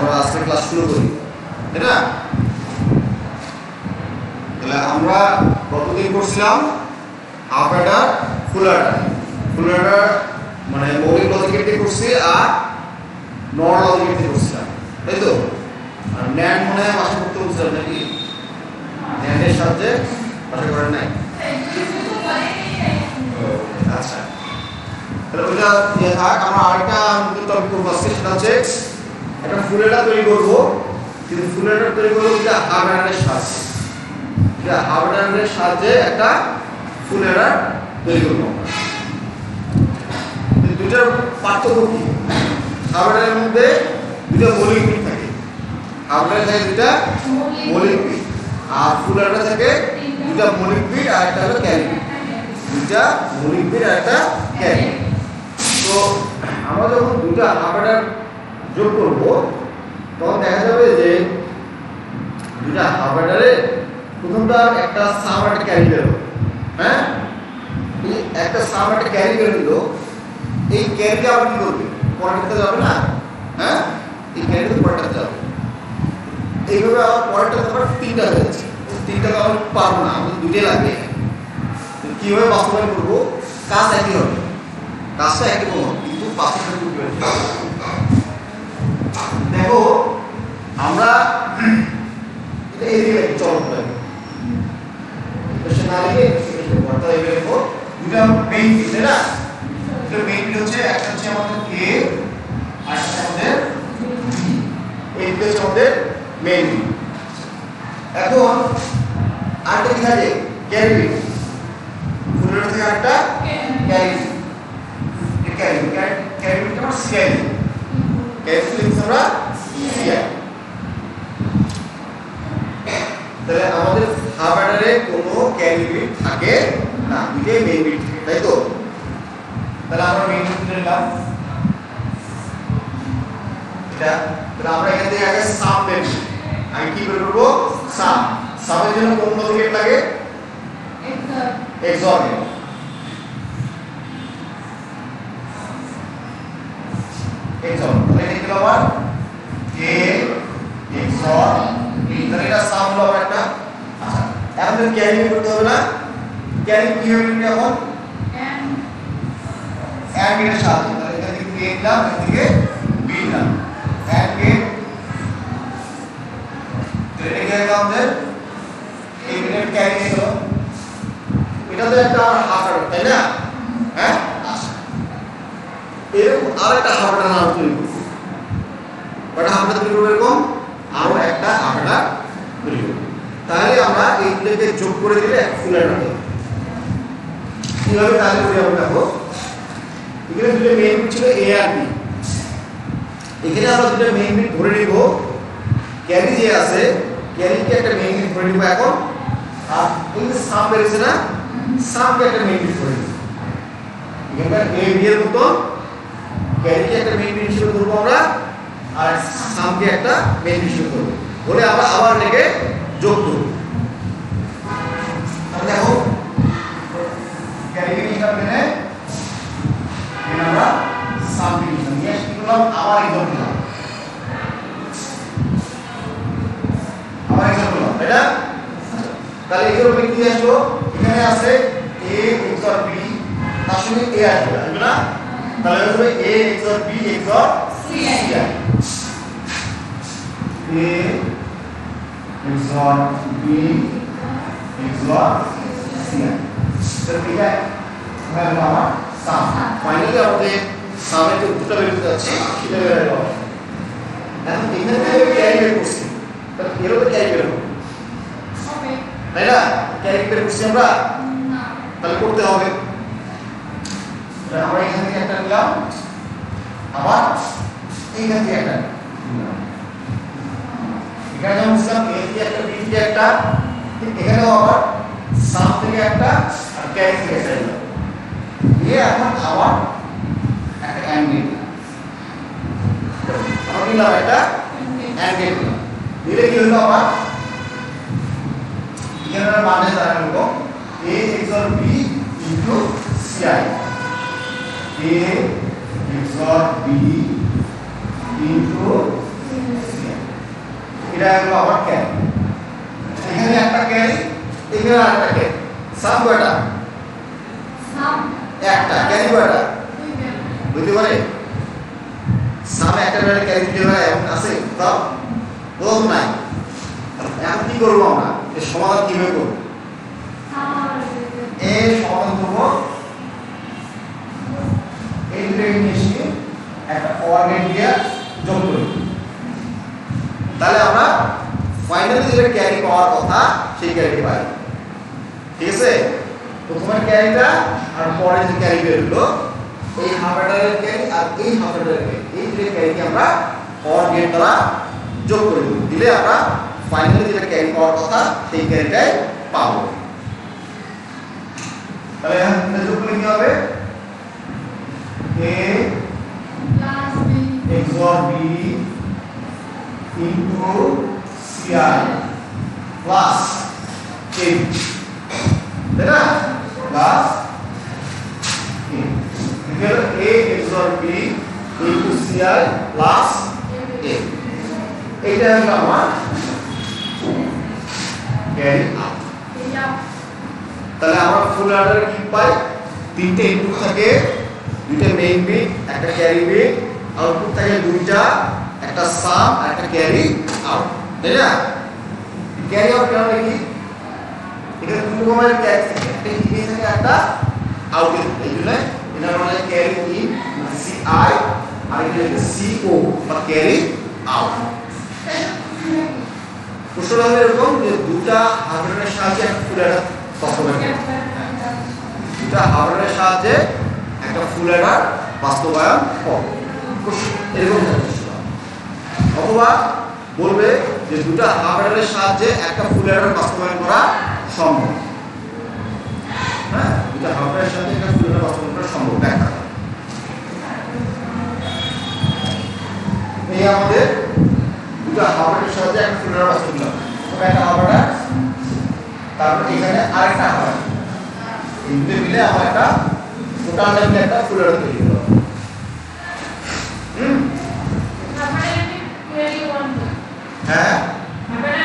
আমরা আজকে ক্লাস শুরু করি, তাই না? তাহলে আমরা কতদিন করছিলাম? হাফ অ্যাডার, ফুল অ্যাডার। ফুল অ্যাডার মানে মৌলিক লজিকের দিয়ে করছি আর নর লজিকের দিয়ে করছিলাম, তাই তো? আর ন্যান্ড মনে হয় আশা করতে বলছিলাম নাকি? ন্যান্ডের সাহায্যে আশা করেন নাই? আচ্ছা, তাহলে ওইটা দিয়ে থাক। আমরা আরেকটা নতুন টপিক করবো আজকে, সেটা হচ্ছে একটা ফুল অ্যাডার তৈরি করবো, কিন্তু ফুল অ্যাডার তৈরি করবো যেটা হাফ অ্যাডারের সাহায্যে। যেটা হাফ অ্যাডারের সাহায্যে একটা ফুল অ্যাডার তৈরি করবো। দুইটার পার্থক্য কি? হাফ অ্যাডারের মধ্যে দুইটা মৌলিক বিট থাকে। হাফ অ্যাডারে থাকে দুইটা মৌলিক বিট, আর ফুল অ্যাডারে থাকে দুইটা মৌলিক বিট আর একটা হলো ক্যারি বিট। দুইটা মৌলিক বিট আর একটা ক্যারি। তো আমরা যখন দুইটা হাফ অ্যাডার যোগ করবো তখন দেখা যাবে যে দুইটা হাফ অ্যাডারে প্রথমটা একটা সাম একটা ক্যারি বেরো। হ্যাঁ, এই একটা সাম একটা ক্যারি বেরোলো, এই ক্যারিটা আবার কি করবে? পরেরটাতে যাবে না? হ্যাঁ, এই ক্যারিটা পরেরটাতে যাবে। এইভাবে আবার পরেরটাতে আবার তিনটা হয়েছে, তিনটা তো আমরা পারবো না, আমাদের দুইটাই লাগবে। কীভাবে বাস্তবায়ন করবো? কাজ একই হবে, কাজটা একই হবে, কিন্তু বাস্তবায়ন করতে দেখো আমরা এইদিকে চলো না লিখে অর্থাৎ এই দেখো দুটো মেইন বিট, তাই না? দুটো মেইন বিট হচ্ছে, একটা হচ্ছে আমাদের এ আর একটা আমাদের বি। এই দুটো হচ্ছে আমাদের মেইন বিট। এখন আরেকটা কি থাকে? Carry bit. ফুলের থেকে আরেকটা ক্যারি বিট। এই ক্যারি বিট আমরা সিআই দিই। ক্যারি বিট আমরা সিআই। তাহলে আমাদের হাফ অ্যাডারে কোনো ক্যারি বিট থাকে না, দুইটাই মেইন বিট থাকে, তাই তো? তাহলে আমরা মেইন বিট নিলাম এটা। তাহলে আমরা এখান থেকে আগে সাম বের করি। আমি কি বের করব? সাম। সামের জন্য কোন লজিক লাগে? এক্সঅর। এক্সঅর তাহলে লিখতে হবে a এক্সঅর b। তাহলে এটা সাম হলো একটা। আচ্ছা, এখন ক্যারি করতে হবে না? ক্যারি কিভাবে করতে এখন? এন্ড এর সাথে। তাহলে এখান থেকে a দিলাম, এখান থেকে b দিলাম, এন্ড গেট। তাহলে এটা কি আমাদের এই বিটের ক্যারি ছিল। এটা তো একটা হাফ অ্যাডার, তাই না? হ্যাঁ, আচ্ছা, এরকম আরেকটা হাফ অ্যাডার নাম তৈরি করব। কয়টা হাফ অ্যাডার তৈরি করব? এরকম আরো একটা হাফ অ্যাডার তৈরি করব। তাহলে আমরা এই দুটোকে যোগ করে দিলে এক ফুল অ্যাডার হবে। কিভাবে তাহলে করি আমরা? দেখো এখানে দুটো মেইন বিট ছিল এ আর বি। এখানে আমরা দুটো মেইন বিট ধরে নিব। ক্যারি যে আছে, ক্যারিকে একটা মেইন বিট ধরে নিব এখন। আর এই যে সাম বেরিয়েছে না, সামকে একটা মেইন বিট ধরে নিব। এখানে এ বি এর মতো ক্যারিকে একটা মেইন বিট হিসেবে ধরবো আমরা, আর সামকে একটা মেইন বিট হিসেবে ধরবো। বলে আমরা আবার এটাকে যোগ করব। তাহলে দেখো ক্যারিকে নিলাম, এখানে আমরা সামকে নিলাম, নিয়ে কি করলাম? আবার এক্সঅর দিলাম, আবার এক্সঅর দিলাম, তাই না? তাহলে এর উপরে কি আসলো? এখানে আছে a এক্সঅর b, তার সঙ্গে a আসবে, আসবে না? তাহলে হবে a এক্সঅর b এক্সঅর c। a এক্সঅর b এক্সঅর c। তাহলে এটা হলো আমার সাম। ফাইনালি আমাদের সামের যে উত্তরটা বের করতে যাচ্ছি সেটা বের হলো। এখন এখানে থেকে ক্যারি বের করছি, তাহলে এরও ক্যারি বের হবে, তাই না? ক্যারি বের করছি আমরা, তাহলে করতে হবে। আমরা এখান থেকে একটা নিলাম, আবার এইখান থেকে একটা নিলাম। এখানে যেমন বুঝলাম এ থেকে একটা, বি থেকে একটা, এখানেও আবার সাম থেকে একটা আর ক্যারি থেকে একটা নিলাম। দিয়ে এখন আবার একটা অ্যান্ড গেট নিলাম। আমরা নিলাম একটা অ্যান্ড গেট নিলাম। দিলে কি হলো? আবার এখানে মানে দাঁড়ালো a XOR b into ci। a XOR b into ci। এটা হলো আমার ক্যারি, এখানে একটা ক্যারি, এখানে আরেকটা ক্যারি। সাম কয়টা? একটা। ক্যারি কয়টা? বুঝতে পারে? সাম একটা করে ক্যারি দিতে পারে এমন আছে? তাও বল নাই। এখন কি করব আমরা? এর সমাধান কিভাবে করব? এর সমাধান করব এই দুটোকে মিশিয়ে একটা কোঅর্ডিনেট দিয়ে যোগ করব। তাহলে আমরা ফাইনালি যেটা ক্যারি পাওয়ার কথা সেই ক্যারিটি পাই। ঠিক আছে? প্রথমের ক্যারিটা আর পরে যে ক্যারি বের হলো, এই হাফ অ্যাডারের ক্যারি আর এই হাফ অ্যাডারের ক্যারি, এই দুটো ক্যারিকে আমরা কোঅর্ডিনেট দ্বারা যোগ করে দেব। দিলে আমরা ফাইনালি যেটা ক্যারি পাওয়ার কথা সেই ক্যারিটাই পাবো। তাহলে এখানে যোগ করলে কি হবে? a XOR b into ci plus a, তাই না? Plus a XOR b into ci plus a, এইটা হলো আমার ক্যারি আউট। তাহলে আমরা ফুল অর্ডারে কি পাই? তিনটে ইনপুট থাকে, দুইটা মেইন বিট, একটা ক্যারি বিট, আউটপুট থাকে দুইটা, একটা সাম আর একটা ক্যারি আউট, তাই না? ক্যারি আউট কেন লিখি? এখানে দুটো রকমের ক্যারি থাকে, একটা ইন থাকে একটা আউট থাকে, এই জন্য এটা আমরা ক্যারি ইন সি আই আর এটা সি ও বা ক্যারি আউট। প্রশ্ন হবে এরকম যে দুটা হার্ডওয়্যারের সাহায্যে একটা ফুল অ্যাডার বাস্তবায়ন করব, দুটা হার্ডওয়্যারের সাহায্যে একটা ফুল অ্যাডার বাস্তবায়ন করব, এরকম প্রশ্ন। অথবা বলবে যে দুটা হার্ডওয়্যারের সাহায্যে একটা ফুল অ্যাডার বাস্তবায়ন করা সম্ভব। হ্যাঁ, দুটা হার্ডওয়্যারের সাহায্যে একটা ফুল অ্যাডার বাস্তবায়ন করা সম্ভব। ব্যাখ্যা এই আমাদের দুটা হার্ডওয়্যারের সাহায্যে একটা ফুল অ্যাডার বাস্তবায়ন করা, একটা হার্ডওয়্যার, তারপর এখানে আরেকটা হার্ডওয়্যার, এই দুটো মিলে আমরা একটা টোটাল মিলে একটা ফুল অ্যাডার তৈরি করব। হ্যাঁ, হার্ডওয়্যার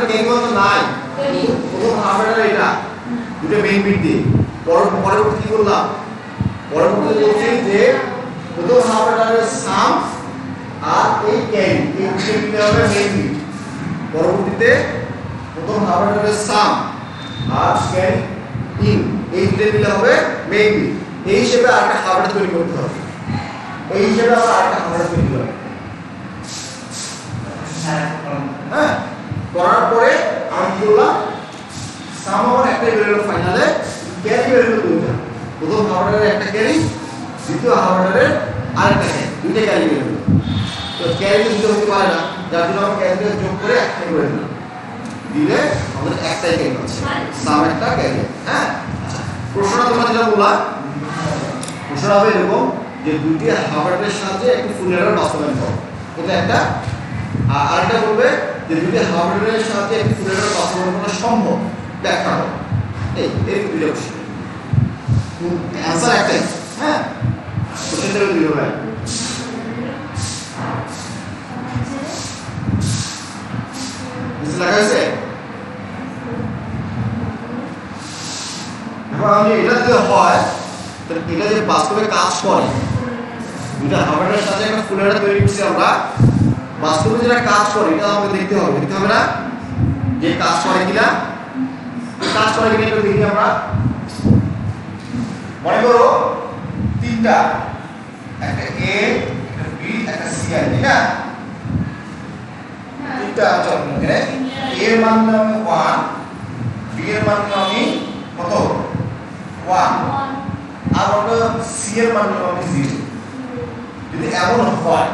ক্যারি ওয়ান তো নাই, প্রথম হার্ডওয়্যার এটা দুটো মেইন বিট দিয়ে। পরবর্তী কি করলাম? পরবর্তী বলছি যে প্রথম হার্ডওয়্যারের সাম আর এই ক্যারি, এই দুটো মিলে হবে মেইন বিট। পরবর্তীতে প্রথম হার্ডওয়্যারের সাম আর ক্যারি ইন, এই দুটো মিলে হবে মেইন বিট। এই হিসেবে আরেকটা হার্ডওয়্যার তৈরি করতে হবে, এই হিসেবে আমরা আরেকটা হার্ডওয়্যার তৈরি করব। হ্যাঁ, করার পরে আমি বললাম সাম আমার একটাই বের হলো ফাইনালে, ক্যারি বের হলো দুইটা। প্রথম হার্ডওয়্যারের একটা ক্যারি, দ্বিতীয় হার্ডওয়্যারের আরেকটা ক্যারি, দুইটা ক্যারি বের হলো। তো ক্যারি দুটো হতে পারে না, যার জন্য আমরা ক্যারিকে যোগ করে একটা করে দিলাম, দিলে আমাদের একটাই ক্যারি পাচ্ছি, সাম একটা ক্যারি। হ্যাঁ, প্রশ্নটা তোমরা যেটা বললা, প্রশ্ন হবে এরকম যে দুইটি হার্ডওয়্যারের সাহায্যে একটি ফুল অ্যাডার বাস্তবায়ন করো, এটা একটা। আর আরেকটা বলবে যে দুইটি হার্ডওয়্যারের সাহায্যে একটি ফুল অ্যাডার বাস্তবায়ন করা সম্ভব, ব্যাখ্যা করো। এই দুইটা প্রশ্ন, অ্যান্সার একটাই। হ্যাঁ, কোশ্চেনটা দুই হবে। লেখা হয়েছে? এখন আমি এটা যদি হয় তাহলে এটা যে বাস্তবে কাজ করে, দুইটা হার্ডওয়্যারের সাথে একটা ফুল অ্যাডার তৈরি করছি আমরা, বাস্তবে যেটা কাজ করে এটা আমাকে দেখতে হবে, দেখতে হবে না যে কাজ করে কিনা, কাজ করে কিনা এটা দেখি আমরা। মনে করো তিনটা, একটা এ, একটা বি, একটা সি আছে, ঠিক না? তিনটা আছে এখানে, এ এর মান আমি 1, বি এর মান আমি কত 1, আর ওটা সি এর মান আমি 0। যদি এমন হয়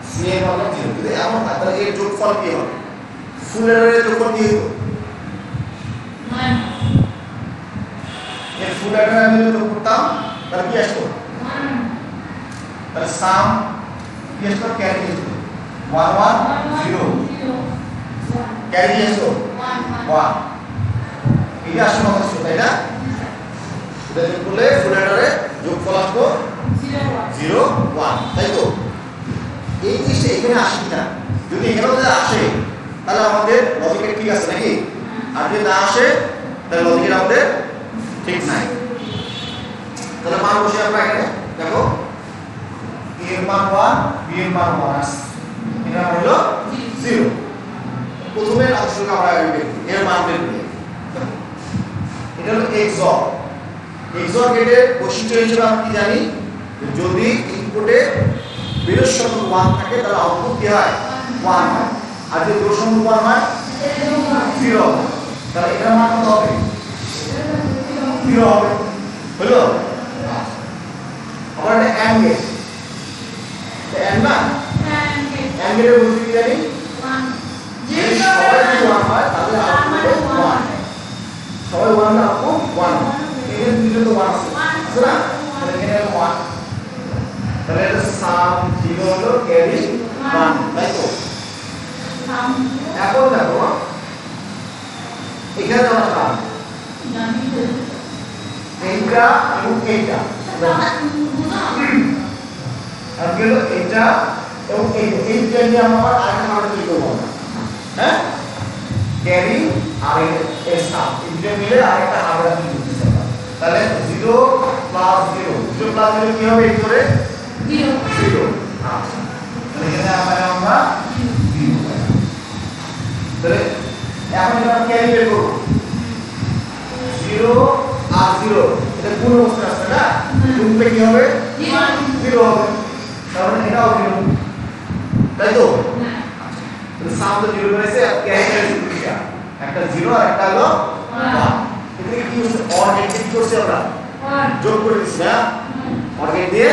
সি এর মান 0, যদি এমন হয় তাহলে এর যোগফল কি হবে? ফুল অ্যাডারের যোগফল কি হতো? এর ফুল অ্যাডার আমি যদি যোগ করতাম তাহলে কি আসতো? তাহলে সাম কি আসতো? ক্যারি আসতো 1 1 0, ক্যারি আসতো 1। এটা আসলে কত ছিল, তাই না? এটা যোগ করলে ফুল অ্যাডারে যোগফল আসতো 0 1, তাই তো? এই জিনিসটা এখানে এখানে আসে কিনা, যদি এখানেও যদি আসে তাহলে আমাদের লজিকের ঠিক আছে নাকি, আর যদি না আসে তাহলে লজিকের আমাদের ঠিক নাই। তাহলে মান বসে আমরা এখানে দেখো এর মান 1 বি এর মান 1 আসছে, এটা হলো 0। প্রথমে রাশিটা আমরা আগে দেখি এর মান বের করি। এটা হলো XOR। XOR গেটের বৈশিষ্ট্য হিসেবে আমরা কি জানি, যদি ইনপুটে বিজোড় সংখ্যক 1 থাকে তাহলে আউটপুট কি হয় 1 হয়, আর যদি জোড় সংখ্যক 1 হয় 0 হবে। তাহলে এটার মান কত হবে 0 হবে, হলো। আবার এটা AND গেট, AND না AND গেটের বৈশিষ্ট্য কি জানি, যদি সবাই 1 হয় তাহলে আউটপুট 1, সবাই 1 না আউটপুট 1। এখানে দুটো তো 1 আছে না, তাহলে এখানে 1, তাহলে এটা সাম 0 হলো ক্যারি 1, তাই তো। এখন দেখো এখানে আমরা সাম এইটা এবং এইটা, আর গেল এইটা এবং এইটা নিয়ে আমরা আরেকটা নাম্বার তৈরি করব, হ্যাঁ, ক্যারি আর এই সাম এই দুটো মিলে আরেকটা নাম্বার তৈরি করতেছি আমরা। তাহলে 0 প্লাস 0, 0 প্লাস 0 কি হবে, এই করে 0। আচ্ছা, তাহলে এখানে আমরা 0 পাই। তাহলে এখন আমরা ক্যারি বের করব, 0 আর 0 এটা কোন অবস্থায় আছে না, গুণলে কি হবে 0 হবে, তাহলে এটাও 0, তাই তো। তাহলে সাম তো 0 করেছে, আর ক্যারি করেছে দুইটা, একটা 0 আর একটা হলো 1। এখানে কি হচ্ছে, অর গেট কি করছে আমরা যোগ করে দিছি না, অর গেট দিয়ে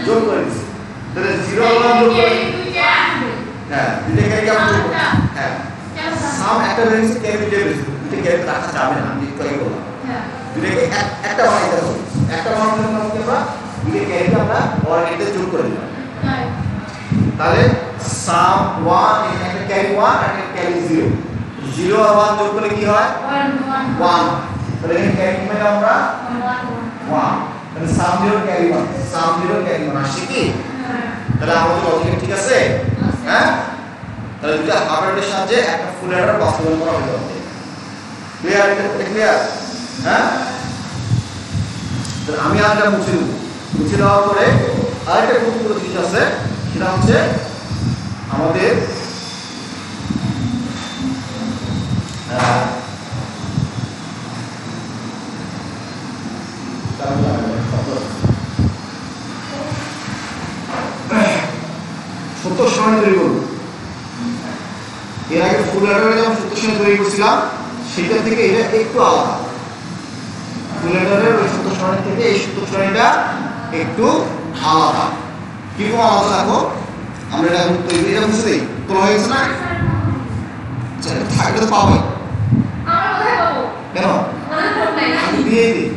যোগ করে দিছি। তাহলে 0 আর 1 যোগ করে, হ্যাঁ দুইটা ক্যারি কেমন যোগ, হ্যাঁ সাম একটা বেরিয়েছে ক্যারি দুইটা বেরিয়েছে, দুইটা ক্যারি রাখা যাবে না, আমি একটু আগে বললাম, দুইটাকে একটা বানাইতে হবে, একটা বানানোর জন্য আমরা দুইটা ক্যারিকে আমরা অর গেটে যোগ করে দিলাম। তাহলে সাম 1 এখানে একটা ক্যারি 1 আর একটা ক্যারি 0, 0 আর 1 যোগ করলে কি হয় 1, তাহলে এখানে ক্যারি কি পেলাম আমরা 1, তাহলে সাম 0 ক্যারি 1, সাম 0 ক্যারি 1 আসছে কি, তাহলে আমাদের লজিক ঠিক আছে, হ্যাঁ। তাহলে দুটো হার্ডওয়্যারের সাহায্যে একটা ফুল অ্যাডার বাস্তবায়ন করা হলো, ক্লিয়ার, এটা ক্লিয়ার, হ্যাঁ। তাহলে আমি আরেকটা মুছে দেব, মুছে দেওয়ার পরে আরেকটা গুরুত্বপূর্ণ জিনিস আছে, সেটা হচ্ছে আমাদের সত্য সময় তৈরি করব। এর আগে ফুল অ্যাডারে যখন সত্য সময় তৈরি করছিলাম সেটা থেকে এটা একটু আলাদা, ফুল অ্যাডারের ওই সত্য সময় থেকে এই সত্য সময়টা একটু আলাদা। কিরকম আলাদা দেখো, আমরা এটা তৈরি এটা বুঝতে দিই, তোলা হয়ে গেছে না, আচ্ছা এটা তো পাবো কেন, আমি দিয়ে দিই,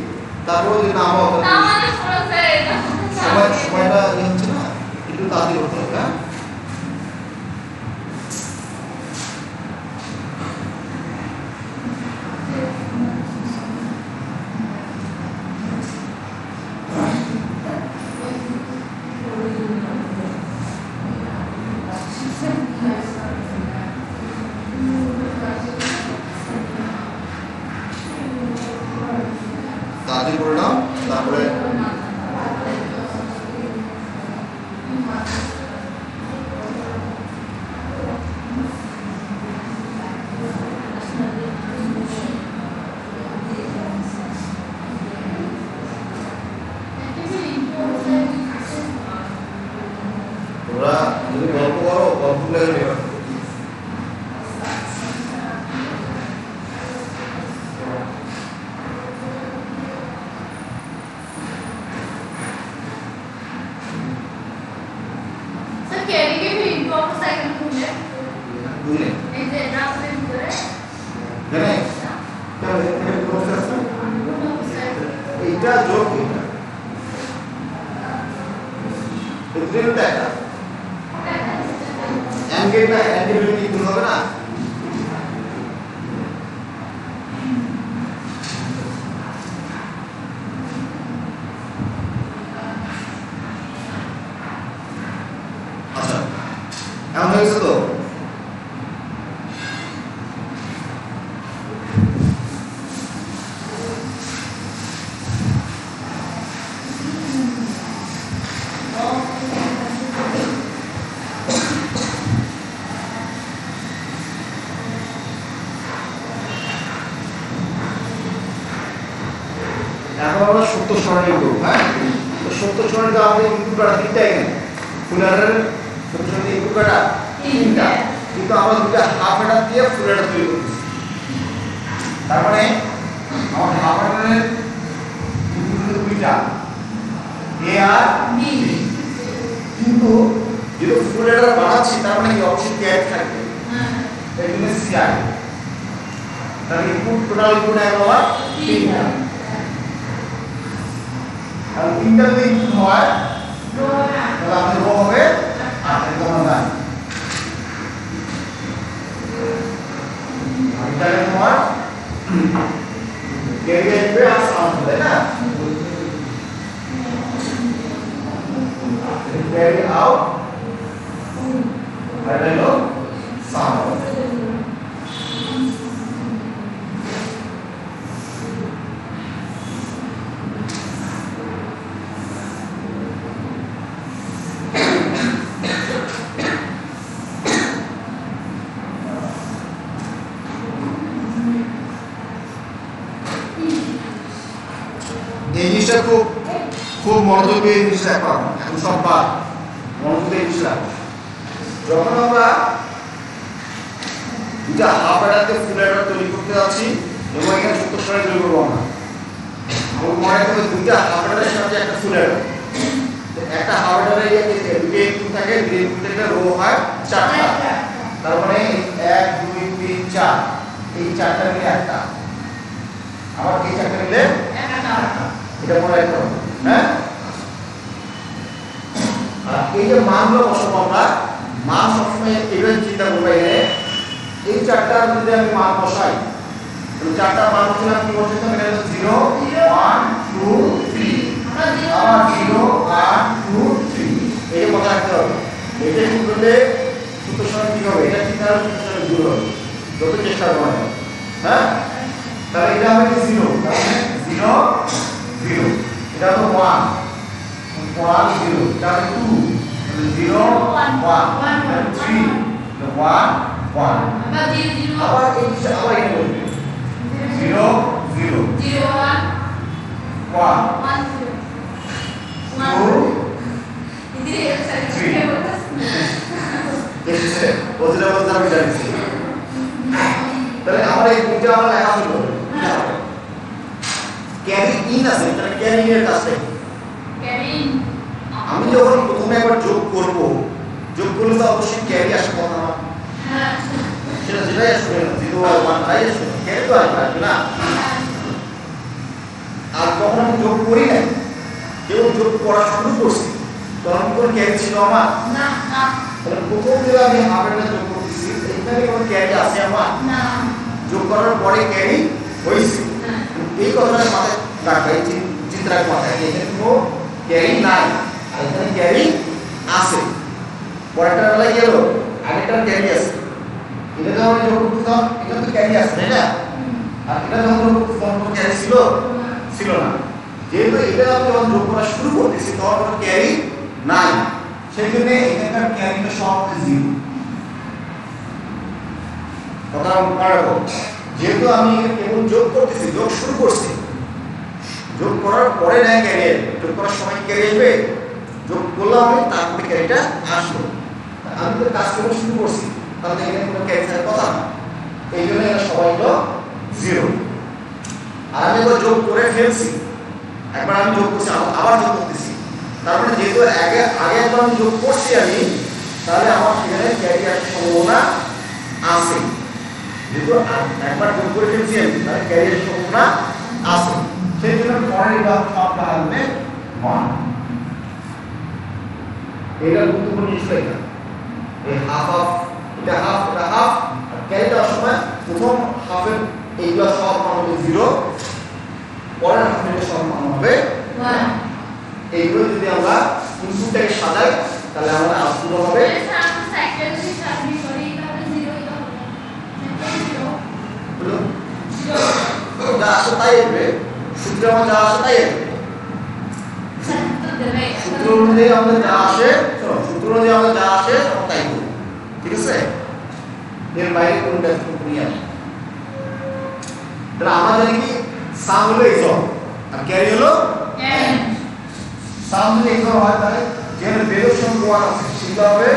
তারপরে যদি না পাবো সময়টা হচ্ছে না, একটু তাড়াতাড়ি করতে হবে, হ্যাঁ। তাড়াতাড়ি করে নাও, তারপরে তোমরা যদি গল্প করো, গল্পগুলো নেবে এইটা যোগ এটা এন্ড গেট না, এন্ড গেট কি গুণ হবে না, আচ্ছা এমন হয়েছে তো? এখন আমরা সত্য সরণি করবো। হ্যাঁ, তো সত্য সরণিতে আমাদের ইনপুট করা তিনটাই কেন? ফুল অ্যাডারের সত্য সরণি ইনপুট করা তিনটা, কিন্তু আমরা দুটা হাফ অ্যাডার দিয়ে ফুল অ্যাডার তৈরি করতেছি। তার মানে আমার হাফ অ্যাডারের ইনপুট হলো দুইটা, এ আর বি, কিন্তু যেহেতু ফুল অ্যাডার বানাচ্ছি তার মানে কি অবশ্যই ক্যারি থাকবে। এই জন্য সি আর, তার ইনপুট টোটাল ইনপুট আমার তিনটা। আর তিনটা যদি ইনপুট হয় তাহলে আমাদের রো হবে 8 এর সমান। এটা আমার ক্যারি আসবে আর সাউন্ড, তাই না? ক্যারি আউট আর হলো সাউন্ড। এই জিনিসটা খুব মনোযোগ দিয়ে এই জিনিসটা এখন সব বাদ, মনোযোগ দিয়ে জিনিসটা যখন আমরা দুটা হাফ অ্যাডারকে ফুল অ্যাডার তৈরি করতে যাচ্ছি এবং এখানে সত্য সরণি তৈরি করবো আমরা, মনে রাখতে হবে দুইটা হাফ অ্যাডারের সাথে একটা ফুল অ্যাডার। একটা হাফ অ্যাডারে দুটো ইনপুট থাকে, দুটো ইনপুট থেকে রো হয় 4টা, তার মানে 1 2 3 4, এই 4টা মিলে একটা, আবার এই 4টা মিলে একটা, এটা মনে রাখতে হবে। হ্যাঁ, আর এই যে মানগুলো বসাবো আমরা, মান সবসময় এইভাবে চিন্তা করবো। এখানে এই 4টা যদি আমি মান বসাই, তাহলে 4টা মান বসালে কি বসাতে হবে? 0 1 2 3, আবার 0 1 2 3, এই মনে রাখতে হবে। এটা কি করলে সূত্র সরণ কি হবে? এটা ঠিক আছে, সূত্র সরণ দূর হবে যত চেষ্টা করা যায়। হ্যাঁ, তাহলে এটা হবে 0, তাহলে 0 0, এটা হলো 1 1 0, এটা হবে 2, তাহলে 0 1 3, 1 1, আবার এই আবার এটা বলবে 0 0 0 1 1 1 0 2 3, এসে ওদের মধ্যে আমি জানি। তাহলে আমরা এই দুটো আমরা লেখা হলো ক্যারি ইন আছে, তাহলে ক্যারি ইন এর কাছে ক্যারি ইন আমি যখন প্রথমে একবার যোগ করব, যোগ করলে তো অবশ্যই ক্যারি আসে কথা না। হ্যাঁ, সেটা যেটাই আসবে 0 আর 1 তাই আসবে, ক্যারি তো আসবে না। আর যখন আমি যোগ করি না, কেবল যোগ করা শুরু করছি, তখন কোন ক্যারি ছিল আমার? না না। তাহলে প্রথম যে আমি হাফ অ্যাডার যোগ করতেছি, এখানে কোন ক্যারি আছে আমার? না। যোগ করার পরে ক্যারি হইছে, এই কথাটা মাথায় রাখবা, এই চিন্তা মাথায় এখানে কোনো ক্যারি নাই, আর এখানে ক্যারি আছে। পরেরটা বেলা গেল, আগেরটার ক্যারি আছে, এটা যখন যোগ করতাম এটা তো ক্যারি আছে, তাই না? আর এটা যখন যোগ করতাম কোনো ক্যারি ছিল না। যেহেতু এটা আমি যখন যোগ করা শুরু করতেছি তখন কোনো ক্যারি নাই, সেই জন্য এখানকার ক্যারিটা সব 0। কথা মনে রাখো, যেহেতু আমি কেবল যোগ করতেছি, যোগ শুরু করছি, যোগ করার পরে নাই ক্যারি, যোগ করার সময় ক্যারি আসবে, যোগ করলাম আমি তারপরে ক্যারিটা আসলো। আমি তো কাজ করে শুরু করছি, তাহলে এখানে কোনো ক্যারি থাকার কথা না, এই জন্য এটা সবাই হলো 0। আর আমি এবার যোগ করে ফেলছি, একবার আমি যোগ করছি আবার যোগ করতেছি, তারপরে যেহেতু আগে একবার আমি যোগ করছি আমি, তাহলে আমার সেখানে ক্যারি আসার সম্ভাবনা আছে। যেহেতু একবার যোগ করে ফেলছি আমি, তাহলে ক্যারি আসার সম্ভাবনা আছে, সেই জন্য পরের বার সবটা আসবে 1। এটা গুরুত্বপূর্ণ জিনিস, এটা এই হাফ হাফ, এটা হাফ এটা হাফ, আর ক্যারি দেওয়ার সময় প্রথম হাফের এইগুলো সব মান হবে 0, পরের হাফের সব মান হবে 1। এইগুলো যদি আমরা ইনপুটটাকে সাজাই তাহলে আমরা আউটপুট হবে তাই আসবে, সূত্রে আমার যা আসে তাই আসবে। সূত্র অনুযায়ী আমাদের যা আসে, সূত্র অনুযায়ী আমাদের যা আসে আমরা তাই করব, ঠিক আছে? এর বাইরে কোনো কাজ করি না। তাহলে আমরা জানি কি সাম হলো এক্সর আর ক্যারি হলো এন্ড। সাম যদি এক্সর হয় তাহলে যেখানে বেরোর সঙ্গে 1 আছে সেটা হবে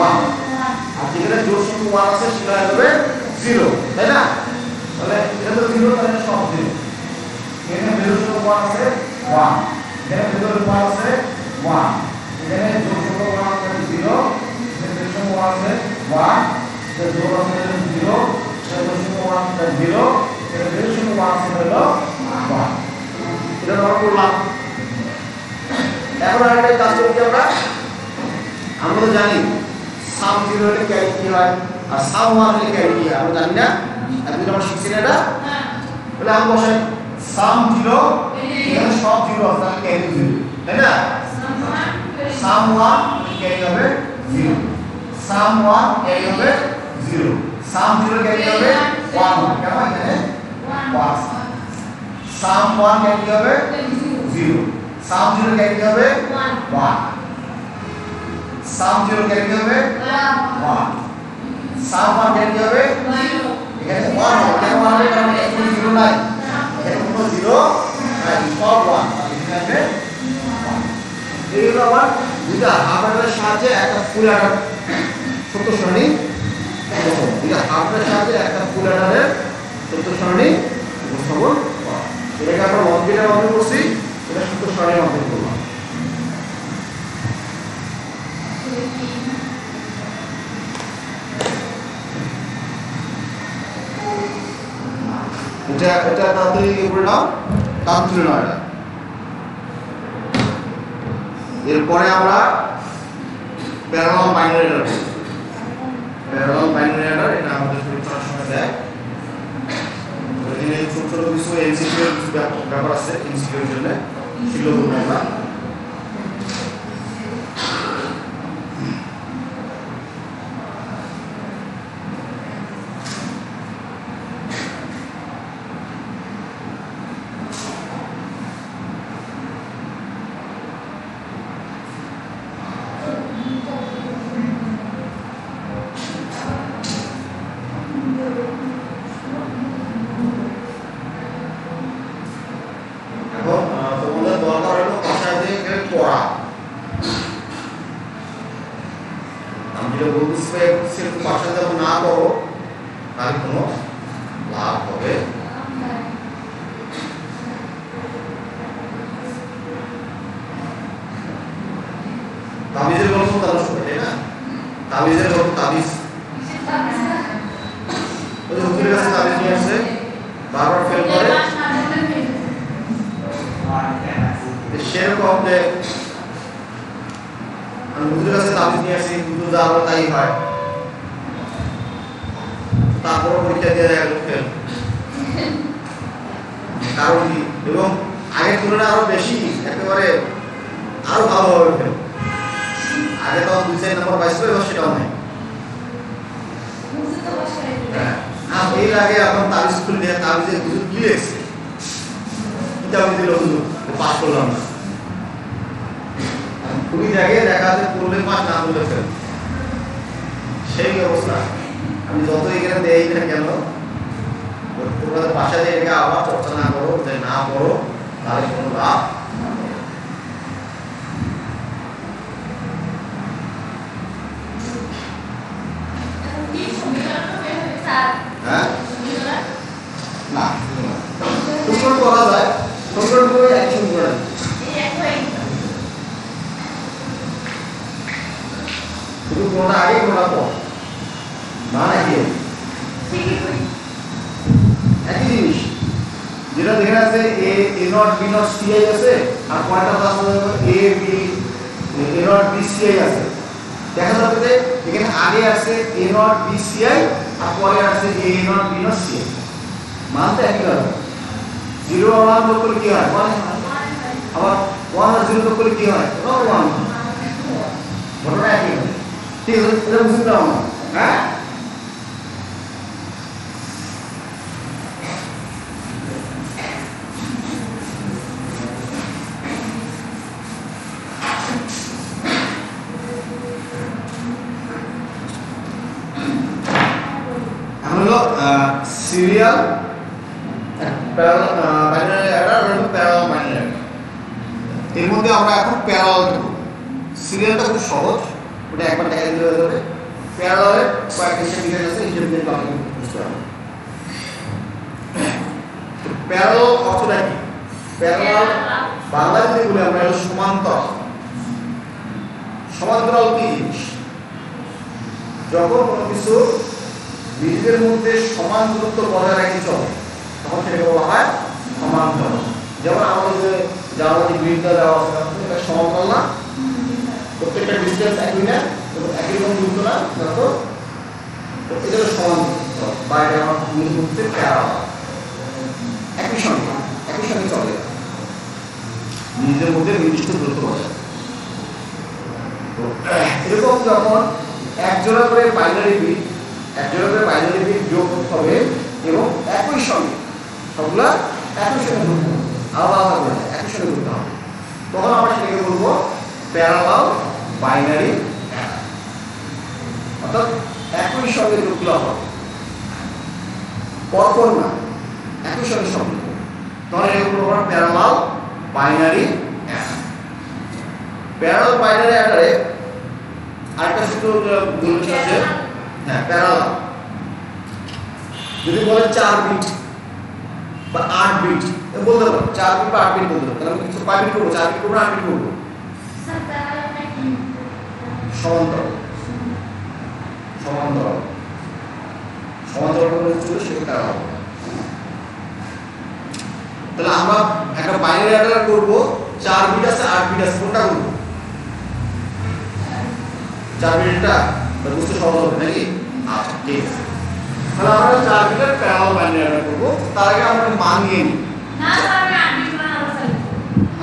1, আর যেখানে জোর সঙ্গে 1 আছে সেটা হবে 0, তাই না? তাহলে এটা তো 0, তাহলে সব 0। এখানে বেরোর সঙ্গে 1 আছে 1, এখানে বেরোর 1 আছে 1, এখানে জোর সঙ্গে 1 আছে 0, এখানে বেরোর সঙ্গে 1 আছে 1, এখানে জোর আছে 0, এখানে বেরোর সঙ্গে 1 আছে 0, এখানে বেরোর সঙ্গে 1 আছে হলো 1। এটা আমরা করলাম। এখন আরেকটা কাজ করি আমরা তো জানি সাম 0 হলে ক্যারি কি হয় আর সাম 1 হলে ক্যারি কি হয়, আমরা জানি না? এতদিন আমরা শিখছি না এটা। তাহলে আমরা বসাই সাম 0, এখানে সব 0 আছে তাহলে ক্যারি 0, তাই না? সাম 1 ক্যারি হবে 0, সাম 1 ক্যারি হবে 0, সাম 0 ক্যারি হবে 1, কেন এখানে 1, সাম 1 ক্যারি হবে 0, সাম 0 ক্যারি হবে 1, সাম 0 ক্যারি হবে 1, সাম 1 ক্যারি হবে 0, এখানে 1 হবে, কেন 1 হবে? কারণ এখানে কোনো 0 নাই, এখানে কোনো 0 নাই, সব 1, এখানে 1। এইগুলো আবার দুইটা হাফের সাহায্যে একটা ফুল অ্যাডার সত্য সারণী, দুইটা হাফের সাহায্যে একটা ফুল অ্যাডারের সত্য সারণী উপস্থাপন করা। এটাকে আমরা মডেলের মাধ্যমে করছি, এটা সত্য সারণীর মাধ্যমে করলাম। এটা তাড়াতাড়ি করে নাও, কাজ তুলে নাও এটা। এরপরে আমরা প্যারালাল বাইনারি অ্যাডার করব। প্যারালাল বাইনারি অ্যাডার এটা আমাদের পরীক্ষার সময় দেয়। এখানে ছোট ছোট কিছু এমসিকিউ ব্যাপার আছে, এমসিকিউর জন্য সেগুলো করবো আমরা। তাবিজের গল্প তারা শুনে, তাই না? তাবিজের গল্প, তাবিজ ওই হুজুরের কাছে তাবিজ নিয়ে আসছে, বারবার ফেল করে, সেরকম যে আমি হুজুরের কাছে তাবিজ নিয়ে আসছি, হুজুর যা বলে তাই হয়, তারপরে পরীক্ষা দিয়ে দেয় ফেল। কারণ কি? এবং আগের তুলনায় আরো বেশি, একেবারে আরো ভালোভাবে ফেল। আগে তো 2-4 নম্বর পাইছিল, এবার সেটাও নেই। এর আগে এখন তাবিজ খুলে তাবিজের হুজুর কি লেগেছে, কিতাব দিল হুজুর, পাস করলাম না। খুবই জায়গায় দেখা যাচ্ছে পড়লে পাস, না পড়লে ফেল, সেই অবস্থা। আমি যত এখানে দেই না কেন, তোমাদের বাসা দিয়ে এটাকে আবার চর্চা না করো, যে না পড়ো তাহলে কোনো লাভ। হ্যাঁ না টুকরো করা যায়, টুকরো করে অ্যাকশন করা যায়, শুধু কোনটা আগে কোনটা পর না, নাকি একই জিনিস। যেটা দেখে আছে A not B not C I আছে, আর পয়েন্টটা plus A B A not B C I আছে। দেখা যাবে যে এখানে আগে আছে A not B C I আর পরে আছে A not B not C I, মান তো একই হবে। 0 আর 1 যোগ করলে কি হয়? 1। আবার 1 আর 0 যোগ করলে কি হয়? 1। ঘটনা একই হবে, ঠিক আছে? এটা বুঝতে পারলাম, হ্যাঁ? Serial binary Eder are parallel binary Eder. এর মধ্যে আমরা এখন প্যারালাল করব। সিরিয়ালটা খুব সহজ, ওটা একবার দেখা দিলে হয়ে যাবে। প্যারালালের কয়েকটা হিসাব আছে, হিসাব দিয়ে আপনি বুঝতে পারবেন। প্যারালাল অর্থটা কি? প্যারালাল বাংলা যদি বলি আমরা হলো সমান্তরাল। সমান্তরাল কি জিনিস? যখন কোনো কিছু নিজেদের মধ্যে সমান দূরত্ব বজায় রাখতে চলে তখন সেটাকে বলা হয় সমান্তরাল। যেমন আমাদের যে জ্যামিতিক বিদ্যা দেওয়া আছে এটা সমান্তরাল না, প্রত্যেকটা ডিসটেন্স একই না এবং একই রকম দূরত্ব না, তো এটা হলো সমান্তরাল বা এটা আমার নিজের মধ্যে প্যারালাল, একই সঙ্গে চলে, নিজেদের মধ্যে নির্দিষ্ট দূরত্ব বজায়। তো এরকম যখন এক জোড়া করে বাইনারি বিট যোগ করতে হবে এবং একই সঙ্গে সবগুলা একই সঙ্গে করতে হবে, আলাদা করে একই সঙ্গে করতে হবে, তখন আমরা সেটাকে বলবো প্যারালাল বাইনারি অ্যাডার। অর্থাৎ একই সঙ্গে যোগগুলো হবে, পরপর না, একই সঙ্গে সঙ্গে, তখন এটাকে বলবো আমরা parallel binary adder. Parallel binary অ্যাডারে আরেকটা সূত্র বলতে আছে, হ্যাঁ প্যারালাল যদি বলে 4 বিট বা 8 বিট বলতে পারো, 4 বিট বা 8 বিট বলতে পারো, তাহলে আমি কিছু 5 বিট করবো, 4 বিট করবো, 8 বিট করবো, সমান্তরাল করে চলে সেটা প্যারালাল। তাহলে আমরা একটা বাইনারি অ্যাডার করবো, 4 বিট আছে 8 বিট আছে, কোনটা করবো? 4 বিটটা বুঝতে সহজ হবে নাকি? আচ্ছা ঠিক আছে, তাহলে আমরা 4 বিটের প্যারালাল বাইনারি অ্যাডার করবো। তার আগে আমরা মান নিয়ে নিই। না স্যার আমি 8 বিট করে আলোচনা করব।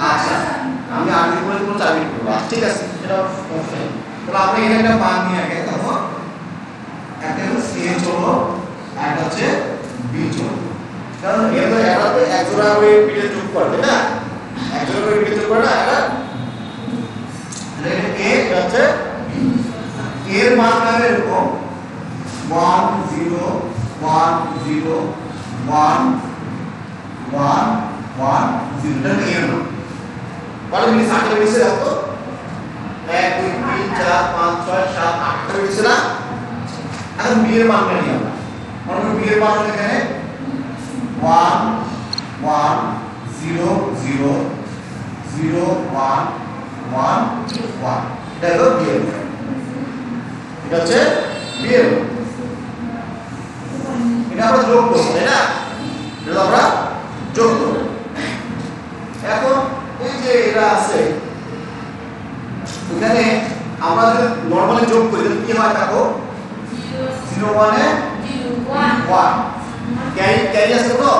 আচ্ছা আমি 8 বিট করে দেব, 4 বিট করব, ঠিক আছে এটা সমস্যা নেই। তাহলে আমরা এখানে একটা মান নিয়ে আগে তখন একটা হলো সি চলো, একটা হচ্ছে বি চলো, কারণ এটাতে এক জোড়া করে বিটে যোগ করবে না, এক জোড়া করে বিটে যোগ করে না, এটা এ হচ্ছে এর মান হবে এরকম 1 0 1 0 1 1 1 0, এটা এর মান। কত মিনিট 60 মিনিট রাখতো, 1 2 3 4 5 6 7 8 মিনিট না। এখন বি এর মান নিয়ে আমরা মনে করি বি এর মান এখানে 1 1 0 0 0 1 1 1, এটা হলো বি এর মান, এটা হচ্ছে বি এর মান। এটা আমরা যোগ করব, তাই না? এটা আমরা যোগ করব। এখন এই যে এটা আছে এখানে আমরা যদি নরমালি যোগ করি তাহলে কি হয় দেখো 0 1 এ 1 ক্যারি আছে তো,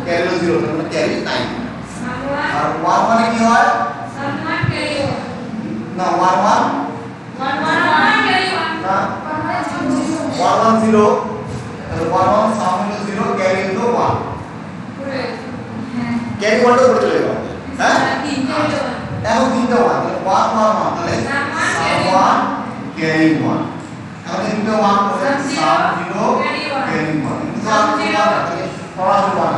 ক্যারি হলো 0, মানে ক্যারি নাই। আর 1 মানে কি হয় না 1 1 ক্যারি 1 না 1 1 0, তাহলে 1 1 সাম হলো 0, ক্যারি হলো 1, ক্যারি 1 টা উপরে চলে গেল, হ্যাঁ এখন 3টা 1, তাহলে 1 1 1, তাহলে সাম 1 ক্যারি 1, এখন 3টা 1 করে সাম 0 ক্যারি 1, সাম 0 তাহলে সরাসরি 1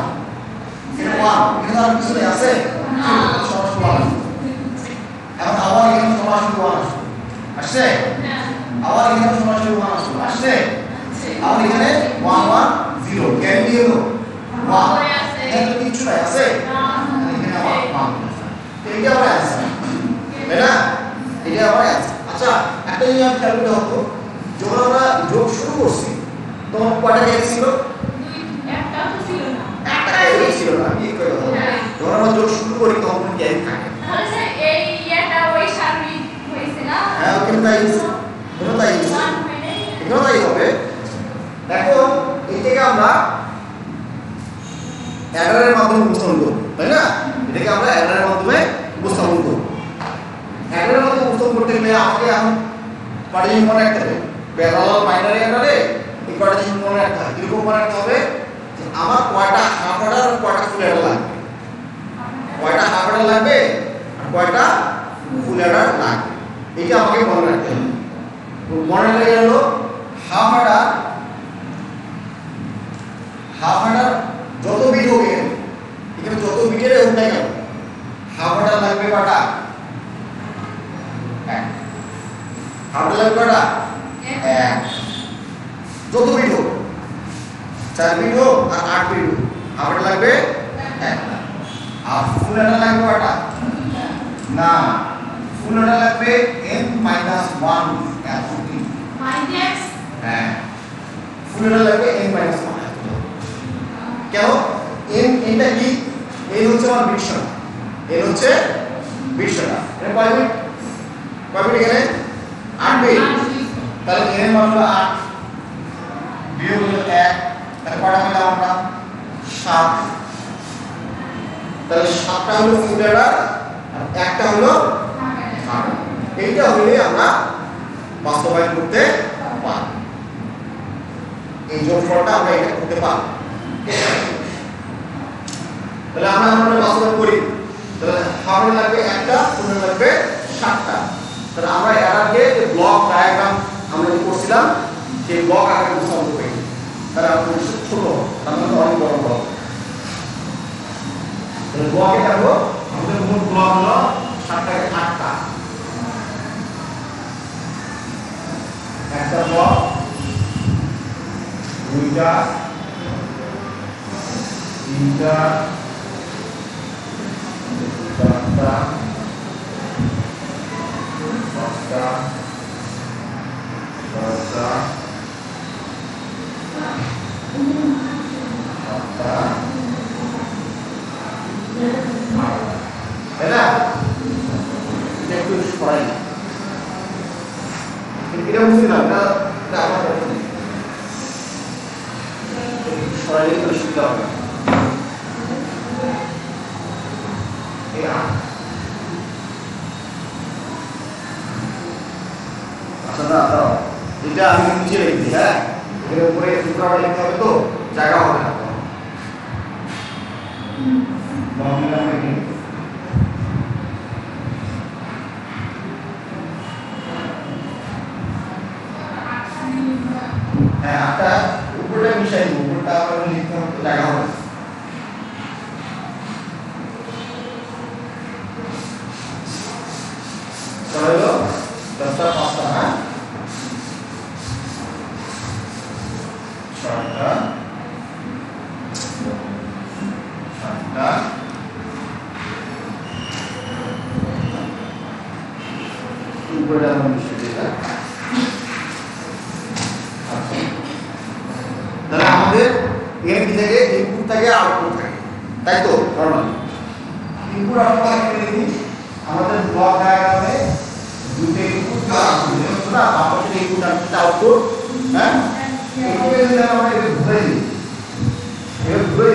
এটা 1, এটা আর কিছু নেই আছে, সরাসরি 1। এখন আবার এখানে সরাসরি 1 আসছে, আবার এখানে সরাসরি 1 আসছে, আবার এখানে 1 1 0 ক্যারি দিয়ে হলো 1, এখানে কিছু নাই আছে, এখানে আবার 1, এইটা আবার অ্যান্সার, তাই না? এটা আবার অ্যান্সার। আচ্ছা একটা জিনিস আমি খেয়াল করতে হতো, যখন আমরা যোগ শুরু করছি তখন কয়টা ক্যারি ছিল? একটা তো ছিল না, একটা ক্যারি ছিল না, আমি কই কথা, যখন আমরা যোগ শুরু করি তখন ক্যারি থাকে, তাহলে স্যার এই এটা ওই সার্বিক হইছে না, হ্যাঁ ওখানে তাই ওখানে তাই এখানে তাই হবে। এখন এইটাকে আমরা অ্যাডারের মাধ্যমে উপস্থাপন করব, তাই না? এটাকে আমরা অ্যাডারের মাধ্যমে উপস্থাপন করব। অ্যাডারের মাধ্যমে উপস্থাপন করতে গেলে আমাকে এখন কয়টা জিনিস মনে রাখতে হবে, প্যারালাল বাইনারি অ্যাডারে এই কয়টা জিনিস মনে রাখতে হবে। এরকম মনে রাখতে হবে যে আমার কয়টা হাফ অ্যাডার আর কয়টা ফুল অ্যাডার লাগবে, কয়টা হাফ অ্যাডার লাগবে আর কয়টা ফুল অ্যাডার লাগবে, এটা আমাকে মনে রাখতে হবে। মনে রাখলে হলো হাফ অ্যাডার হাফ অর্ডার যত বিট হবে এখানে যত বিটের ওটাই গেল হাফ অর্ডার লাগবে কটা এক হাফ অর্ডার লাগবে কটা এক যত বিট হোক 4 বিট হোক আর 8 বিট হোক হাফ অর্ডার লাগবে একটা আর ফুল অর্ডার লাগবে কটা না ফুল অর্ডার লাগবে n - 1 এতটি মাইনাস হ্যাঁ ফুল অর্ডার লাগবে n - 1 কেন n এটা কি n হচ্ছে আমার বিট সংখ্যা n হচ্ছে বিট সংখ্যা এর কয় বিট এখানে 8 বিট তাহলে n এর মান হলো 8 বিয়োগ হলো 1 তাহলে কয়টা পেলাম আমরা 7 তাহলে 7টা হলো ফুল অর্ডার আর একটা হলো হাফ এইটা হলে আমরা বাস্তবায়ন করতে পারি এই যোগফলটা আমরা এটা করতে পারি তাহলে আমরা বাস্তবায়ন করি তাহলে হাফ লাগবে একটা ফুল লাগবে 7টা তাহলে আমরা এর আগে যে ব্লক ডায়াগ্রাম আমরা যে করছিলাম সেই ব্লক আকারে উপস্থাপন করি তাহলে আমরা ছোট আমরা অনেক বড় ব্লক তাহলে ব্লকে দেখো আমাদের মোট ব্লক হলো 7 থেকে 8টা একটা ব্লক দুইটা তিনটা চারটা পাঁচটা ছয়টা সাতটা তাই না একটু সরাই এটা বুঝলাম না আমার সরাই তো সুবিধা হবে আচ্ছা না দাও এটা আমি নিচে রেখে দিই হ্যাঁ এর উপরে সূত্রটা লিখতে হবে তো জায়গা হবে না হ্যাঁ আটা উপরটা মিশাই দিব উপরটা আবার লিখতে হবে তো জায়গা হবে চলো 10টা 5টা হ্যাঁ 6টা 7টা উপরে আমরা মিশিয়ে দিলাম তাহলে আমাদের এর কি থাকে ইনপুট থাকে আউটপুট থাকে তাই তো নরমালি ইনপুট আউটপুট থাকে আমাদের ব্লক ডায়াগ্রামে দুটো ইনপুট আর আউটপুট আছে না আমাদের ইনপুট আর আউটপুট হ্যাঁ এখানে যদি আমরা এটা ঘুরে দিই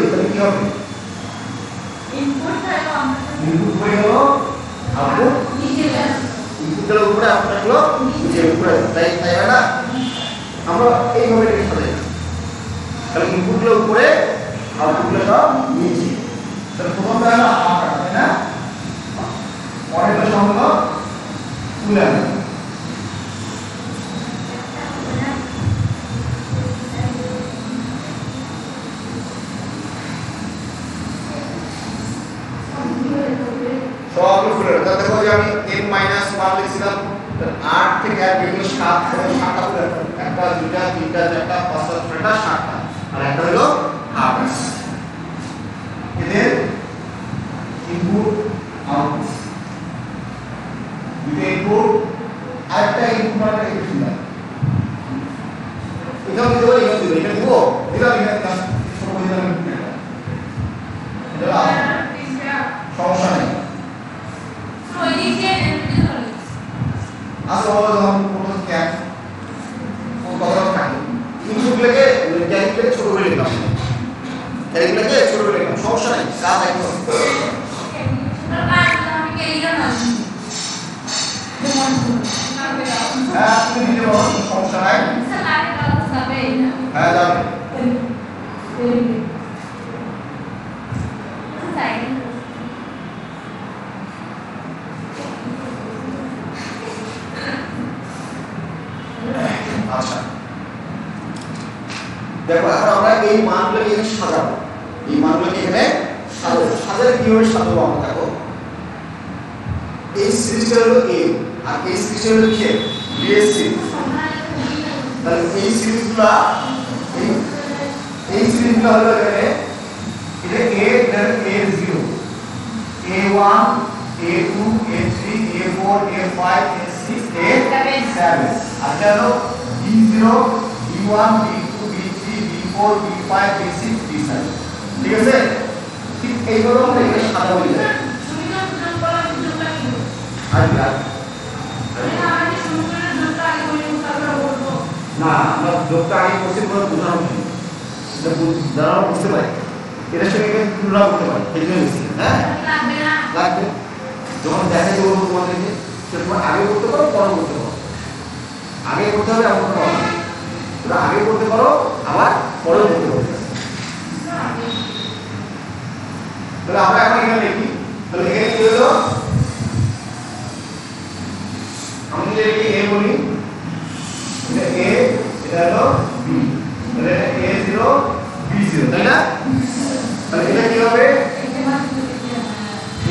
তাহলে কি হবে ইনপুট হয়ে গেল আউটপুট নিচে গেল ইনপুটের উপরে আউটপুট হলো নিচে উপরে তাই না আমরা এইভাবে লিখে সাজাই তাহলে ইনপুট হলো উপরে আউটপুট হলো নিচে তাহলে প্রথমটা হলো হাফ তাই না পরেরটা হলো ফুল সবগুলো ফুলের তাহলে দেখো যে আমি n - 1 লিখছিলাম 8 থেকে 1 বিয়োগ 7 করে 7টা ফুলের একটা দুইটা তিনটা চারটা পাঁচটা ছয়টা 7টা আর একটা হলো হাফ এদের ইনপুট আউটপুট দুটো ইনপুট আরেকটা ইনপুট মানে একটু দিলাম এখানে দিতে পারি এখানে দিব দিলাম এখানে দিলাম ছোট করে দিলাম এটা সমস্যা নেই আসলে যখন কোনো ক্যাপ কত থাকে ইনপুটগুলোকে ক্যারিগুলোকে ছোট করে লিখলাম সমস্যা নেই কাজ একদম হ্যাঁ তুমি দিতে পারো সমস্যা নাই হ্যাঁ যাবে আচ্ছা দেখো এখন আমরা এই মানগুলোকে এখানে সাজাবো, এই মানগুলোকে এখানে সাজাবো। সাজালে কিভাবে সাজাবো আমরা দেখো, এই সিরিজটা হলো a আর এই সিরিজটা হলো কি b এর সিরিজ। তাহলে এই সিরিজগুলো এই সিরিজগুলো হলো এখানে এটা a then a0 a1 a2 a3 a4 a5 a6 a7 আর এটা হলো b0 b1 b2 b3 b4 b5 b6 b7। ঠিক আছে, ঠিক এইভাবে আমরা এখানে সাজাবো। না আমরা যোগটা আগে করছি পুরো বোঝানো দাঁড়ানো বুঝতে পারি, এটার সঙ্গে তুলনা করতে পারি, এই জন্য বেশি হ্যাঁ লাগবে। যখন দেখা যাবে তোমাদেরকে সেরকম আগে করতে পারো পরে করতে পারো, আগে করতে হবে এমন কোনো কথা না, তোমরা আগে করতে পারো আবার পরেও করতে পারো। তাহলে আমরা এখন এখানে লিখি, তাহলে এখানে কি হলো আমি যদি এটাকে a বলি, এটা a এটা হলো b, তাহলে এটা a0 b0 তাই না? তাহলে এটা কি হবে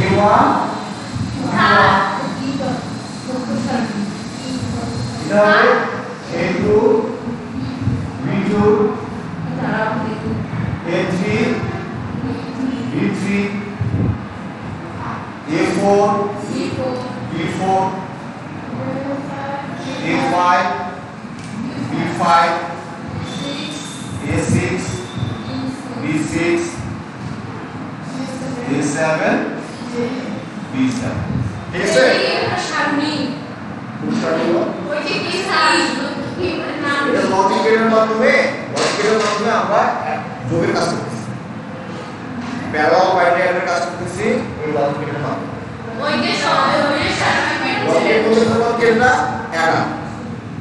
a1 এটা হবে a2 b2 a3 b3 a4 b4 a5 b5 a6 b6 a7 b7। ঠিক আছে, এটা লজিকের মাধ্যমে আমরা যোগের কাজ করতেছি, প্যারালাল বাইনারির কাজ করতেছি এই লজিকের মাধ্যমে।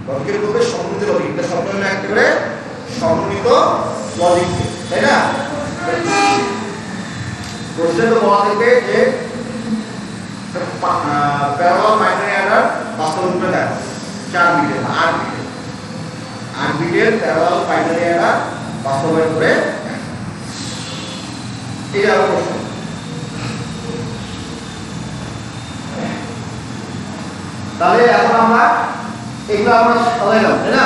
লজিকের মধ্যে সমন্বিত লজিক, এটা শব্দ হলো একেবারে সমন্বিত লজিক, তাই না? প্রশ্নে তো বলা থাকবে যে প্যারালাল বাইনারি অ্যাডার বাস্তব রূপে দেখো 4 বিটের বা 8 বিটের প্যারালাল বাইনারি অ্যাডার বাস্তবায়ন করে এই আরো প্রশ্ন। তাহলে এখন আমরা এগুলো আমরা সাজাইলাম তাই না?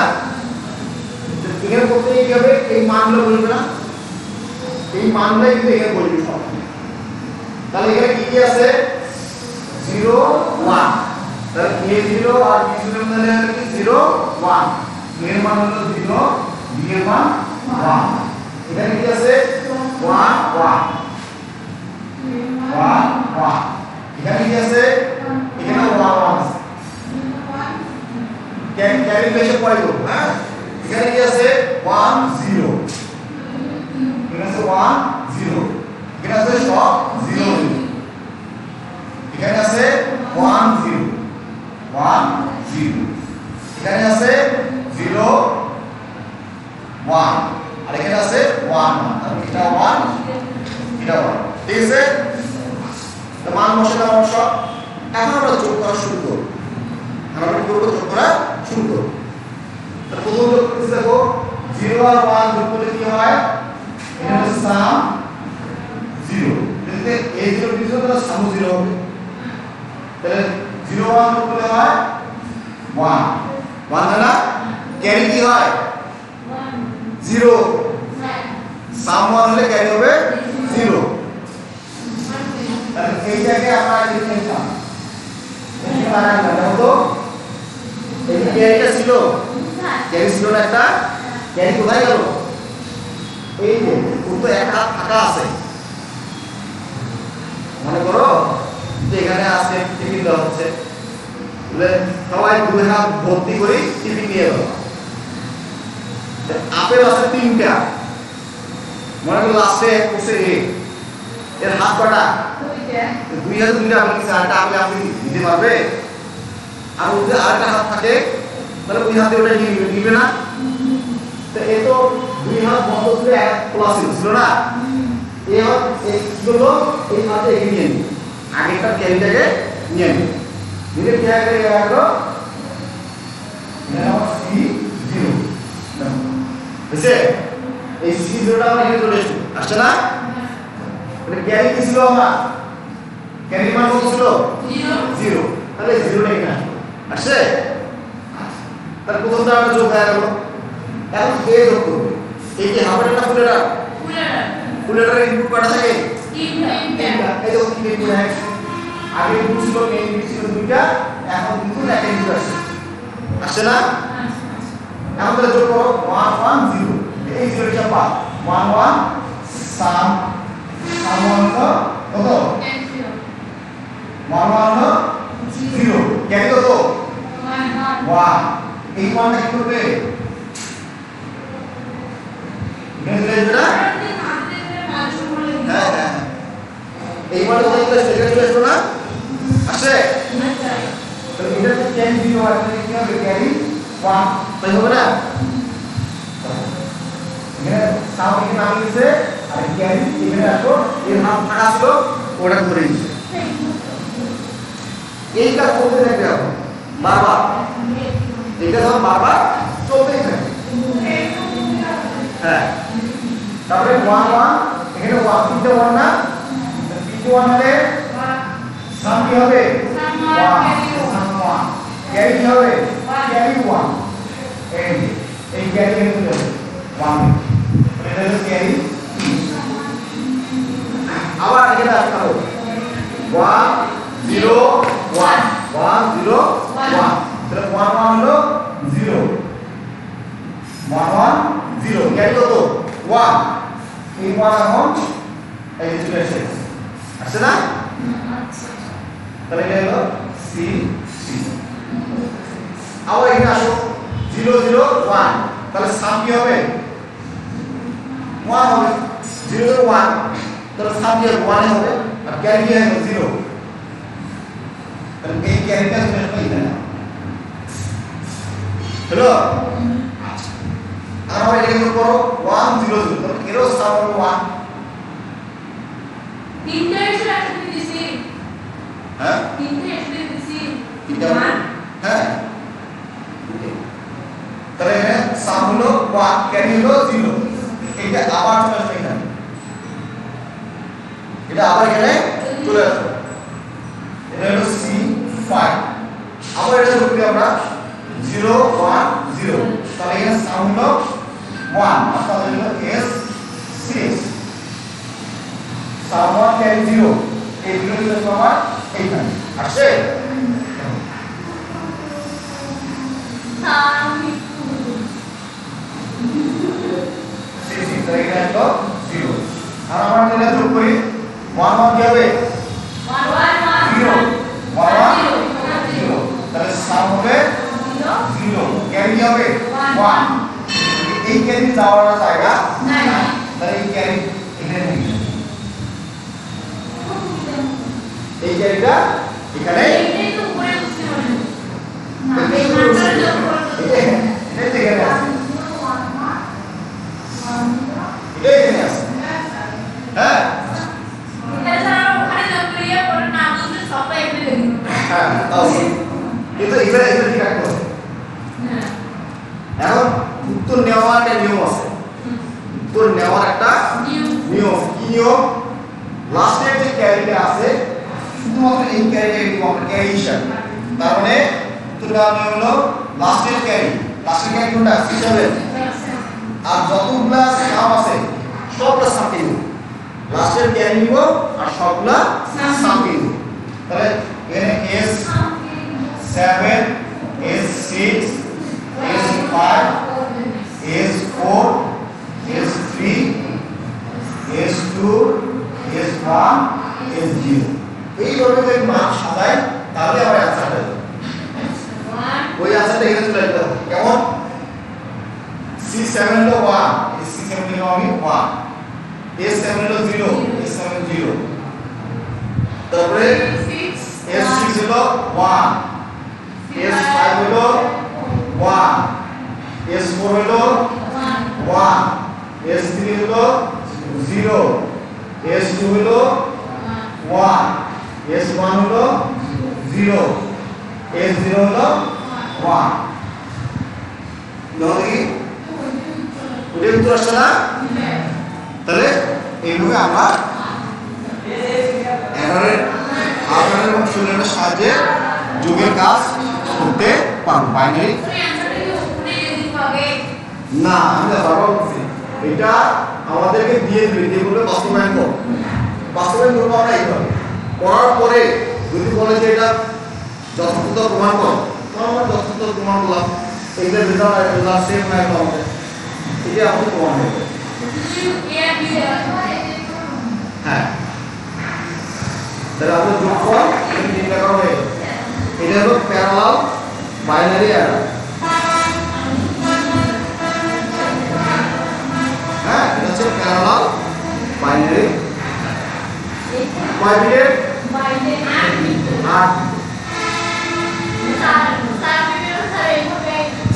এখানে করতে কি হবে, এই মানগুলো বলবে না, এই মানগুলো কিন্তু এখানে বলবে সব। তাহলে এখানে কি কি আছে 0 1, তাহলে a0 আর b0 এর মধ্যে কি 0 1, এর মান হলো 0 b এর মান 1। এখানে কি আছে 1 1 1 1, এখানে কি আছে এখানে 1 1 আছে, ক্যালকুলেশন পরে করব হ্যাঁ। এখানে কি আছে 1 0, এখানে আছে 1 0, এখানে আছে সব 0 0, এখানে আছে 1 0 1 0, এখানে আছে 0 1 আর এখানে আছে 1 1, তাহলে এটা 1 এটা 1। ঠিক আছে, তো মান বসালাম আমরা সব। এখন আমরা যোগ করা শুরু করব, আমরা কি করব যোগ করা শুরু করব। তাহলে প্রথম যোগ করতে দেখো 0 আর 1 যোগ করলে কি হয়, এটা হলো সাম 0, এতে a0 b0 তাহলে সাম 0 হবে, তাহলে 0 1 যোগ করলে হয় 1 1 না, ক্যারি কি হয় 0, সাম 1 হলে ক্যারি হবে 0। তাহলে এই জায়গায় আমরা লিখে নিলাম এই মানটা দেখো, এই ক্যারিটা ছিল, ক্যারি ছিল না একটা, ক্যারি কোথায় গেল, এই যে তো এক হাত ফাঁকা আছে, মনে করো যে এখানে আছে টিফিন দেওয়া হচ্ছে, বলে সবাই দুই হাত ভর্তি করে টিফিন নিয়ে গেল, আপেল আছে 3টা, মনে করো লাস্টে বসে এর হাত কটা, দুই হাতে 2টা আপেল নিচ্ছে, আরেকটা আপেল আপনি দিতে পারবে, আর যদি আরেকটা হাত থাকে তাহলে ওই হাতে ওটা নিবে না, তো এ তো 2 হাত বন্ধ করে এক খোলা ছিল না, এই হাত এই গুলো এই হাতে এগিয়ে নিয়ে আগেরটা ক্যারিটাকে নিয়ে নিবে, নিলে কি আগে গেল এটা আমার c0 বুঝছে। আমার এখানে চলে এসেছে আসছে না মানে ক্যারি কি ছিল আমার ক্যারি মান কত ছিল 0 তাহলে 0 টা এখানে আসছে তার প্রথমটা আমরা যোগ হয়ে গেল এখন এ যোগ করব এই কি হাফ এটা ফুল এটা ফুল এটার ইনপুট কয়টা থাকে তিনটা এই দেখো কি ইনপুট আছে আগে ইনপুট ছিল মেইন ইনপুট ছিল দুইটা এখন কিন্তু একটা ইনপুট আসছে আসছে না এখন তাহলে যোগ করো 1 1 0 এই 0 টা পাও 1 1 সাম 1 কত 1 1 0 ক্যারি কত 1 এই মানটা কি করবে এই মানটা কত চলে আসবে চলে আসবে না আসে তাহলে এটা তো ক্যারি 0 আর কি হবে ক্যারি 1 তাই হবে না এখানে সাম এখানে নাম লিখছে আর ক্যারি এখানে আসো এর নাম ফাঁকা ছিল ওটা ধরে নিচ্ছে এইটা করতে থাকবে বারবার এটা যখন বারবার চলতেই থাকে হ্যাঁ তারপরে 1 1 এখানে 1 তিনটা 1 না তিনটা 1 হলে সাম কি হবে 1 সাম 1 ক্যারি কি হবে ক্যারি 1 এই ক্যারি এর মধ্যে 1 এটা হলো ক্যারি আবার এখানে আসতে হবে 1 0 1 1 0 1 তাহলে 1 1 হলো 0 1 1 0 ক্যারি কত 1 এই 1 এখন এই যে চলে এসেছে আসছে না তাহলে এটা হলো সি সি আবার এখানে আসো 0 0 1 তাহলে সাম কি হবে 1 হবে 0 0 1 তাহলে সাম কি হবে 1 হবে আর ক্যারি কি হবে 0 তাহলে এই ক্যারিটা চলে আসবে এখানে হলো আর আমরা এটাকে করো 1 0 0 তাহলে এরো সাম হলো 1 তিনটা এসে আসলে দিছি হ্যাঁ তিনটা এসে দিছি তিনটা হ্যাঁ তাহলে এখানে সাম হলো 1 ক্যারি হলো 0 এটা আবার চলে আসবে এখানে এটা আবার এখানে চলে আসবে এটা হলো C5 আবার এটা যোগ করি আমরা 0 1 0 তাহলে এখানে সাম হলো 1 অর্থাৎ হলো S6 সাম 1 ক্যারি 0 এই 0 চলে আসবে আমার এইখানে আসছে সামি C6 তাহলে এখানে আসলো 0 আর আমরা এটা যোগ করি 1 1 কি হবে 1 1 0 1 0 তাহলে সাম হবে 0 ক্যারি হবে 1 এই ক্যারি যাওয়ার জায়গা নাই তাহলে এই ক্যারি এখানে নেই এই ক্যারিটা এখানে এইটাই তো উপরে বসতে হবে না এটাই এই উপরে মানটা বসতে যোগ হবে। করতে এটা এখানে আছে এটা এখানে আছে হ্যাঁ এটা ছাড়া ওখানে যোগ করিয়ে পরে না বুঝলে সবটা এখানে লিখে হ্যাঁ তাও কিন্তু এখানে ঠিক রাখতে হবে হ্যাঁ এখন উত্তর নেওয়ার একটা নিয়ম আছে উত্তর নেওয়ার একটা নিয়ম কি নিয়ম লাস্টের যে ক্যারিটা আছে শুধুমাত্র এই ক্যারিটা একটু আমরা ক্যারি হিসাবে তার মানে উত্তর নেওয়ার নিয়ম হলো লাস্টের ক্যারি কোনটা C7 আর যতগুলা সাম আছে সবগুলা সামকে নিব লাস্টের ক্যারি নিব আর সবগুলা সামকে নিব তাহলে এখানে S7 S6 S5 S4 S3 S2 S1 S0 এইভাবে যদি মান সাজাই তাহলে আমার অ্যানসারটা হবে ওই অ্যানসারটা এখানে চলে আসবে কেমন C7 হলো 1 এই C7 হলো আমি 1 S7 হলো 0 S7 0 তারপরে S6 হলো 1 S5 হলো 1 S4 হলো 1 S3 হলো 0 S2 হলো 1 S1 হলো 0 S0 হলো 1 দেখো দেখি ওটা উত্তর আসছে না তাহলে এইভাবে আমরা এররের হাফারের এবং শূন্যের সাহায্যে যোগের কাজ করতে পারবো। বাইনারি না আমরা বারবার বলছি এটা আমাদেরকে দিয়ে দিবে, যেগুলো বাস্তবায়ন করব। বাস্তবায়ন করবো আমরা এইভাবে করার পরে যদি বলে যে এটা যথাযথ প্রমাণ করো, আমরা যথাযথ প্রমাণ করলাম, এগুলো রেজাল্ট সেম হয় আমাদের, এটা আমাদের প্রমাণ হবে। হ্যাঁ, তাহলে আমাদের যোগফল নির্ণয় করা হয়ে গেল। এটা হলো প্যারালাল বাইনারি অ্যারে। হ্যাঁ, এটা হচ্ছে প্যারালাল বাইনারি। কয় বিটের? 8।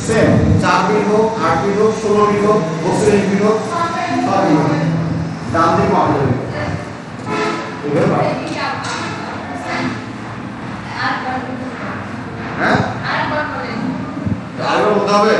সেম 4 বিট হোক, 8 বিট হোক, 16 বিট হোক, 32 বিট হোক, সব বিট হোক, দাম দিয়ে পাওয়া যাবে। হ্যাঁ, আরেকবার বলতে হবে।